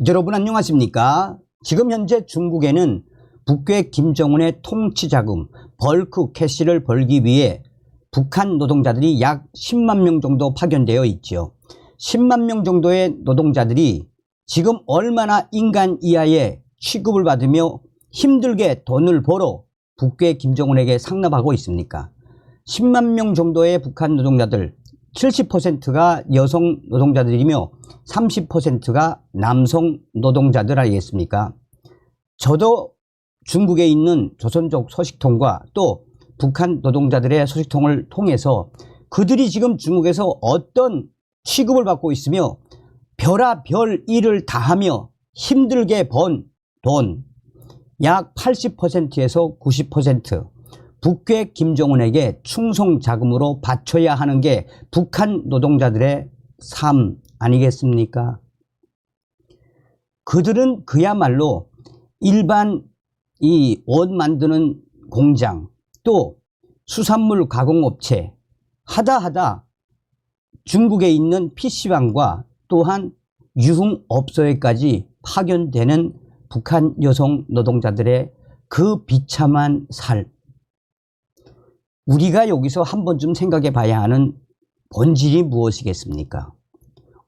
여러분 안녕하십니까? 지금 현재 중국에는 북괴 김정은의 통치자금 벌크 캐시를 벌기 위해 북한 노동자들이 약 10만 명 정도 파견되어 있죠. 10만 명 정도의 노동자들이 지금 얼마나 인간 이하의 취급을 받으며 힘들게 돈을 벌어 북괴 김정은에게 상납하고 있습니까? 10만 명 정도의 북한 노동자들 70%가 여성 노동자들이며 30%가 남성 노동자들 아니겠습니까? 저도 중국에 있는 조선족 소식통과 또 북한 노동자들의 소식통을 통해서 그들이 지금 중국에서 어떤 취급을 받고 있으며 별의별 일을 다 하며 힘들게 번 돈 약 80%에서 90% 북괴 김정은에게 충성 자금으로 바쳐야 하는 게 북한 노동자들의 삶 아니겠습니까? 그들은 그야말로 일반 이 옷 만드는 공장 또 수산물 가공업체 하다 중국에 있는 PC방과 또한 유흥업소에까지 파견되는 북한 여성 노동자들의 그 비참한 삶, 우리가 여기서 한 번쯤 생각해 봐야 하는 본질이 무엇이겠습니까?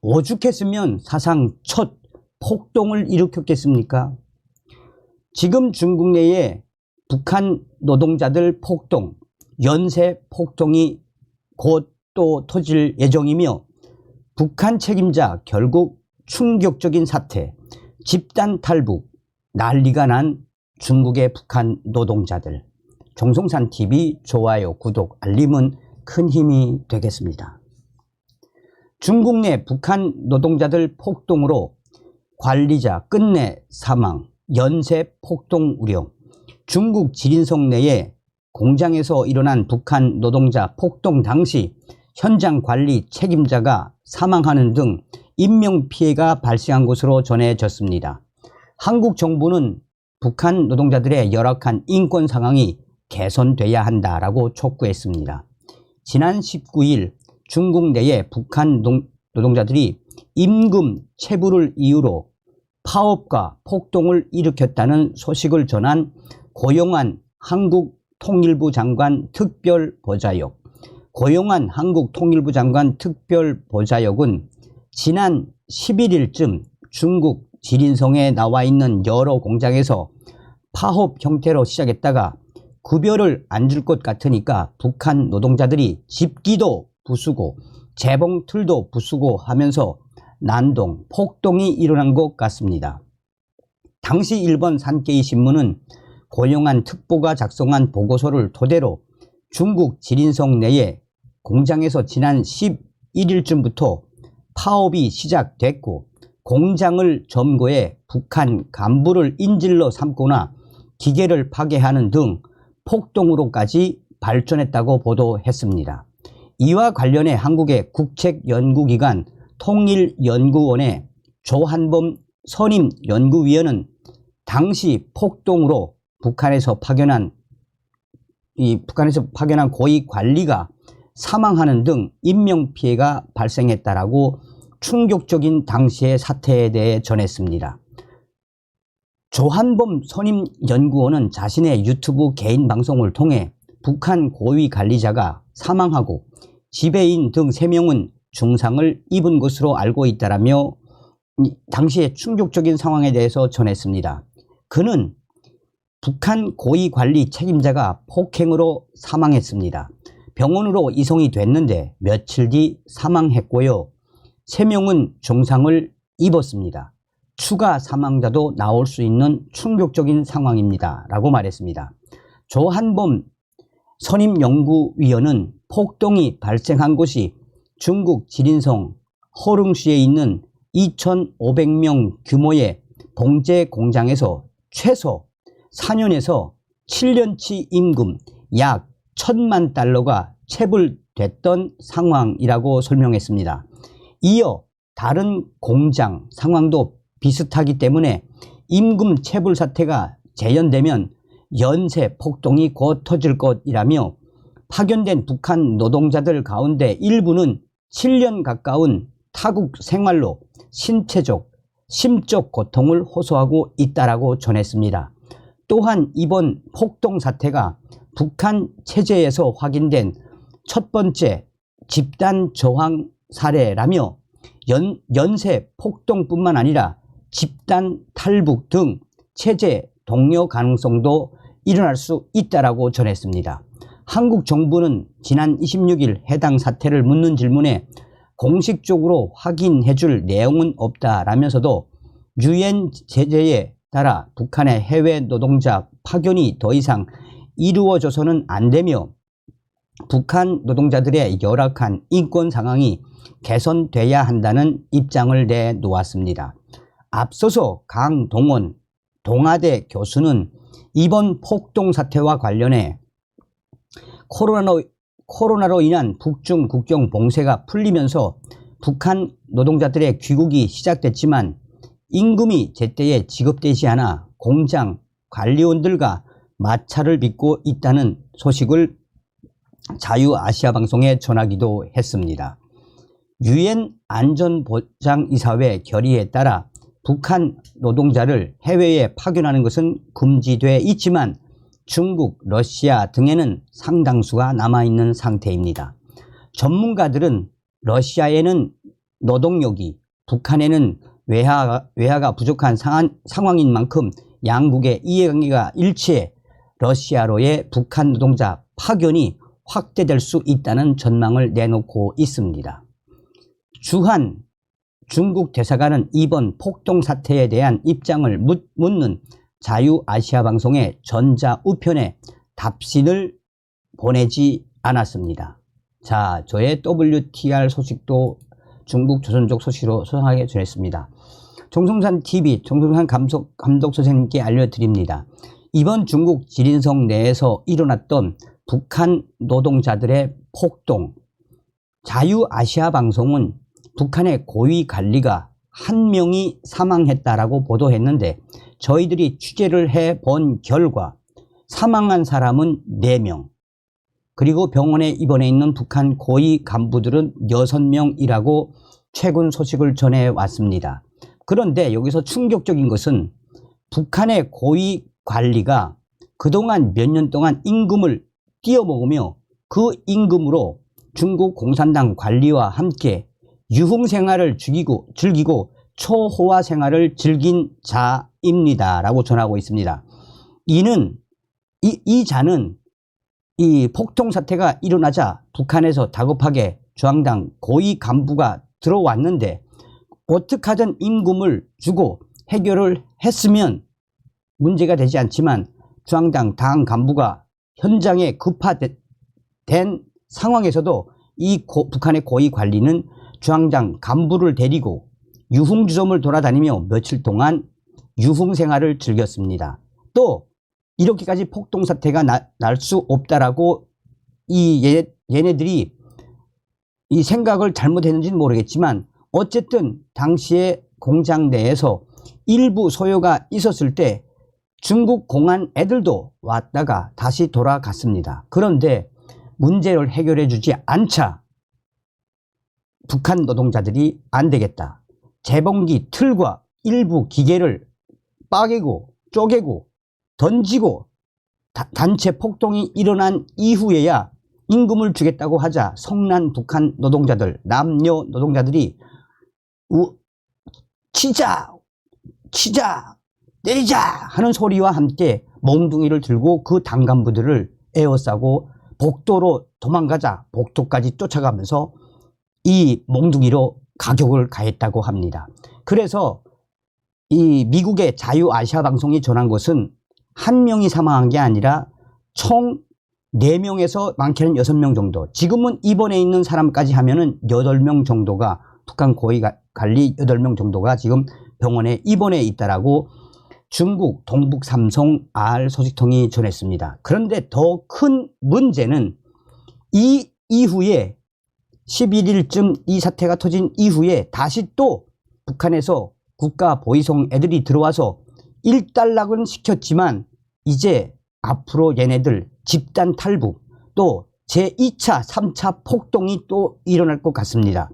오죽했으면 사상 첫 폭동을 일으켰겠습니까? 지금 중국 내에 북한 노동자들 폭동, 연쇄 폭동이 곧 또 터질 예정이며 북한 책임자 결국 충격적인 사태, 집단 탈북, 난리가 난 중국의 북한 노동자들. 정성산TV 좋아요, 구독, 알림은 큰 힘이 되겠습니다. 중국 내 북한 노동자들 폭동으로 관리자 끝내 사망, 연쇄 폭동 우려, 중국 지린성 내에 공장에서 일어난 북한 노동자 폭동 당시 현장 관리 책임자가 사망하는 등 인명피해가 발생한 것으로 전해졌습니다. 한국 정부는 북한 노동자들의 열악한 인권 상황이 개선돼야 한다라고 촉구했습니다. 지난 19일 중국 내의 북한 노동자들이 임금 체불을 이유로 파업과 폭동을 일으켰다는 소식을 전한 고용한 한국 통일부 장관 특별보좌역. 고용한 한국 통일부 장관 특별보좌역은 지난 11일쯤 중국 지린성에 나와 있는 여러 공장에서 파업 형태로 시작했다가 급여를 안 줄 것 같으니까 북한 노동자들이 집기도 부수고 재봉틀도 부수고 하면서 난동, 폭동이 일어난 것 같습니다. 당시 일본 산케이 신문은 고용한 특보가 작성한 보고서를 토대로 중국 지린성 내에 공장에서 지난 11일쯤부터 파업이 시작됐고 공장을 점거해 북한 간부를 인질로 삼거나 기계를 파괴하는 등 폭동으로까지 발전했다고 보도했습니다. 이와 관련해 한국의 국책연구기관 통일연구원의 조한범 선임연구위원은 당시 폭동으로 북한에서 파견한 고위 관리가 사망하는 등 인명피해가 발생했다라고 충격적인 당시의 사태에 대해 전했습니다. 조한범 선임연구원은 자신의 유튜브 개인 방송을 통해 북한 고위 관리자가 사망하고 지배인 등 3명은 중상을 입은 것으로 알고 있다라며 당시의 충격적인 상황에 대해서 전했습니다. 그는 북한 고위 관리 책임자가 폭행으로 사망했습니다. 병원으로 이송이 됐는데 며칠 뒤 사망했고요. 3명은 중상을 입었습니다. 추가 사망자도 나올 수 있는 충격적인 상황입니다. 라고 말했습니다. 조한범 선임연구위원은 폭동이 발생한 곳이 중국 지린성 허릉시에 있는 2,500명 규모의 봉제 공장에서 최소 4년에서 7년치 임금 약 1,000만 달러가 체불됐던 상황이라고 설명했습니다. 이어 다른 공장 상황도 비슷하기 때문에 임금 체불 사태가 재현되면 연쇄 폭동이 곧 터질 것이라며 파견된 북한 노동자들 가운데 일부는 7년 가까운 타국 생활로 신체적, 심적 고통을 호소하고 있다라고 전했습니다. 또한 이번 폭동 사태가 북한 체제에서 확인된 첫 번째 집단 저항 사례라며 연쇄 폭동뿐만 아니라 집단 탈북 등 체제 동료 가능성도 일어날 수 있다라고 전했습니다. 한국 정부는 지난 26일 해당 사태를 묻는 질문에 공식적으로 확인해 줄 내용은 없다라면서도 유엔 제재에 따라 북한의 해외 노동자 파견이 더 이상 이루어져서는 안 되며 북한 노동자들의 열악한 인권 상황이 개선돼야 한다는 입장을 내놓았습니다. 앞서서 강동원 동아대 교수는 이번 폭동 사태와 관련해 코로나로 인한 북중 국경 봉쇄가 풀리면서 북한 노동자들의 귀국이 시작됐지만 임금이 제때에 지급되지 않아 공장 관리원들과 마찰을 빚고 있다는 소식을 자유아시아방송에 전하기도 했습니다. 유엔 안전보장이사회 결의에 따라 북한 노동자를 해외에 파견하는 것은 금지돼 있지만 중국, 러시아 등에는 상당수가 남아있는 상태입니다. 전문가들은 러시아에는 노동력이, 북한에는 외화가 부족한 상황인 만큼 양국의 이해관계가 일치해 러시아로의 북한 노동자 파견이 확대될 수 있다는 전망을 내놓고 있습니다. 주한 중국 대사관은 이번 폭동 사태에 대한 입장을 묻는 자유아시아 방송의 전자우편에 답신을 보내지 않았습니다. 자, 저의 WTR 소식도 중국 조선족 소식으로 소상하게 전했습니다. 정성산 TV 정성산 감독 선생님께 알려드립니다. 이번 중국 지린성 내에서 일어났던 북한 노동자들의 폭동, 자유아시아 방송은 북한의 고위 관리가 한 명이 사망했다라고 보도했는데 저희들이 취재를 해본 결과 사망한 사람은 4명, 그리고 병원에 입원해 있는 북한 고위 간부들은 6명이라고 최근 소식을 전해왔습니다. 그런데 여기서 충격적인 것은 북한의 고위 관리가 그동안 몇 년 동안 임금을 띄어먹으며 그 임금으로 중국 공산당 관리와 함께 유흥 생활을 즐기고 초호화 생활을 즐긴 자입니다 라고 전하고 있습니다. 이 자는 이 폭동 사태가 일어나자 북한에서 다급하게 중앙당 고위 간부가 들어왔는데 어떻게 하든 임금을 주고 해결을 했으면 문제가 되지 않지만 중앙당 당 간부가 현장에 급파된 상황에서도 이 북한의 고위 관리는 중앙당 간부를 데리고 유흥주점을 돌아다니며 며칠 동안 유흥생활을 즐겼습니다. 또 이렇게까지 폭동 사태가 날 수 없다라고 얘네들이 이 생각을 잘못했는지는 모르겠지만 어쨌든 당시에 공장 내에서 일부 소요가 있었을 때 중국 공안 애들도 왔다가 다시 돌아갔습니다. 그런데 문제를 해결해 주지 않자 북한 노동자들이 안 되겠다, 재봉기 틀과 일부 기계를 빠개고 쪼개고 던지고 단체 폭동이 일어난 이후에야 임금을 주겠다고 하자 성난 북한 노동자들, 남녀 노동자들이 치자 내리자 하는 소리와 함께 몽둥이를 들고 그 당간부들을 에워싸고 복도로 도망가자 복도까지 쫓아가면서 이 몽둥이로 가격을 가했다고 합니다. 그래서 이 미국의 자유아시아 방송이 전한 것은 한 명이 사망한 게 아니라 총 4명에서 많게는 6명 정도, 지금은 입원해 있는 사람까지 하면은 8명 정도가, 북한 고위 관리 8명 정도가 지금 병원에 입원해 있다라고 중국 동북 삼성 R 소식통이 전했습니다. 그런데 더 큰 문제는 이 이후에 11일쯤 이 사태가 터진 이후에 다시 또 북한에서 국가 보위성 애들이 들어와서 일단락은 시켰지만 이제 앞으로 얘네들 집단 탈북 또 제2차 3차 폭동이 또 일어날 것 같습니다.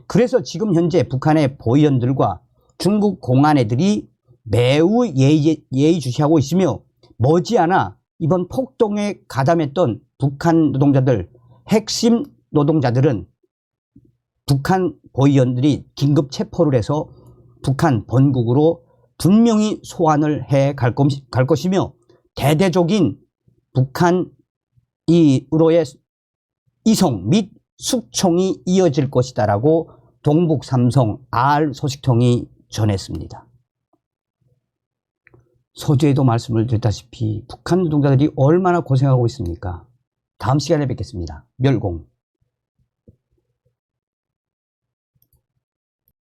그래서 지금 현재 북한의 보위원들과 중국 공안애들이 매우 예의주시하고 있으며 머지않아 이번 폭동에 가담했던 북한 노동자들, 핵심 노동자들은 북한 보위원들이 긴급 체포를 해서 북한 본국으로 분명히 소환을 해 갈 것이며 대대적인 북한 으로의 이송 및 숙청이 이어질 것이다라고 동북삼성 R 소식통이 전했습니다. 서두에도 말씀을 드렸다시피 북한 노동자들이 얼마나 고생하고 있습니까? 다음 시간에 뵙겠습니다. 멸공.